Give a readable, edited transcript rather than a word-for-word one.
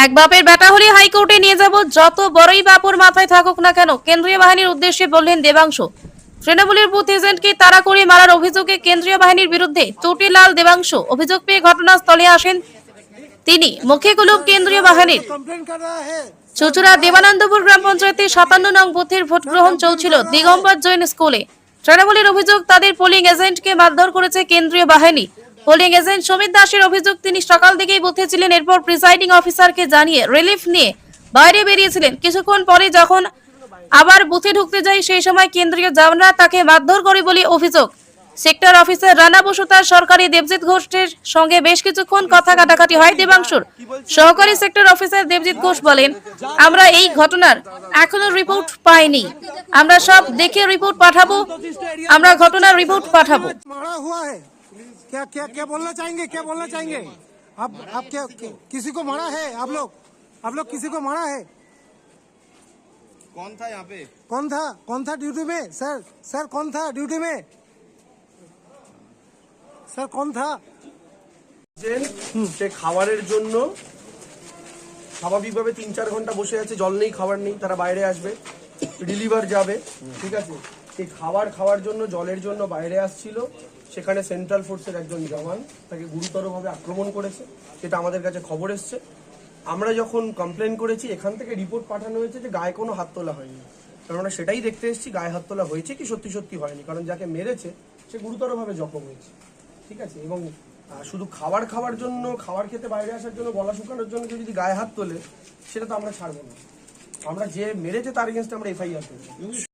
এক বাপের বেটা হলে হাইকোর্টে নিয়ে যাব, যত বড়ই বাপুর মাথায় থাকুক না কেন, কেন্দ্রীয় বাহিনীর উদ্দেশ্যে বললেন দেবাংশু। তৃণমূলের বুথ এজেন্টকে তাড়া করে মারার অভিযোগে কেন্দ্রীয় বাহিনীর বিরুদ্ধে চটিলাল দেবাংশু অভিযোগ পেয়ে ঘটনাস্থলে আসেন তিনি। মুখে কুলুপ কেন্দ্রীয় বাহিনীর। চুচুড়া দেবানন্দপুর গ্রাম পঞ্চায়েতের 57 নং বুথের ভোট গ্রহণ চলছিল দিগম্বর জৈন স্কুলে। তৃণমূলের অভিযোগ, তাদের পোলিং এজেন্টকে মারধর করেছে কেন্দ্রীয় বাহিনী। পোলিং এজেন্ট সমিত দাসের অভিযোগ, তিনি সকাল থেকেই বুথে ছিলেন, এরপর প্রিসাইডিং অফিসারকে জানিয়ে রিলিফ নিয়ে বাইরে বেরিয়েছিলেন। কিছুক্ষণ পরে যখন আবার বুথে ঢুকতে যায়, সেই সময় কেন্দ্রীয় জওয়ানরা তাকে মারধর করে বলে অভিযোগ। সেক্টর অফিসার রানা বসু তার সরকারি দেবজিৎ ঘোষের সঙ্গে বেশ কিছুক্ষণ কথা কাটাকাটি হয় দেবাংশুর। সহকারী সেক্টর অফিসার দেবজিৎ ঘোষ বলেন, আমরা এই ঘটনার এখনো রিপোর্ট পাইনি, আমরা সব দেখে রিপোর্ট পাঠাবো, আমরা ঘটনার রিপোর্ট পাঠাবো। क्या क्या क्या बोलना चाहेंगे, क्या बोलना चाहेंगे? आप क्या किसी को मारा है? आप लोग किसी को मारा है? कौन था यहाँ पे? कौन था ड्यूटी में? सर कौन था ड्यूटी में? सर कौन था? সে খাবারের জন্য স্বাভাবিকভাবে 3-4 ঘন্টা বসে আছে, জল নেই, খাবার নেই, তারা বাইরে আসবে, ডেলিভার যাবে, ঠিক আছে। সেই খাবার খাওয়ার জন্য, জলের জন্য বাইরে আসছিল, সেখানে সেন্ট্রাল ফোর্সের একজন জওয়ান তাকে গুরুতরভাবে আক্রমণ করেছে, যেটা আমাদের কাছে খবর এসছে। আমরা যখন কমপ্লেন করেছি, এখান থেকে রিপোর্ট পাঠানো হয়েছে যে গায়ে কোনো হাত তোলা হয়নি। কারণ আমরা সেটাই দেখতে এসেছি, গায়ে হাত তোলা হয়েছে কি সত্যি সত্যি হয়নি, কারণ যাকে মেরেছে সে গুরুতরভাবে জখম হয়েছে, ঠিক আছে। এবং শুধু খাবার খাওয়ার জন্য, খাবার খেতে বাইরে আসার জন্য, গলা শুকানোর জন্য কেউ যদি গায়ে হাত তোলে, সেটা তো আমরা ছাড়বো না। আমরা যে মেরেছে তার এগেনস্টে আমরা এফআইআর করবো।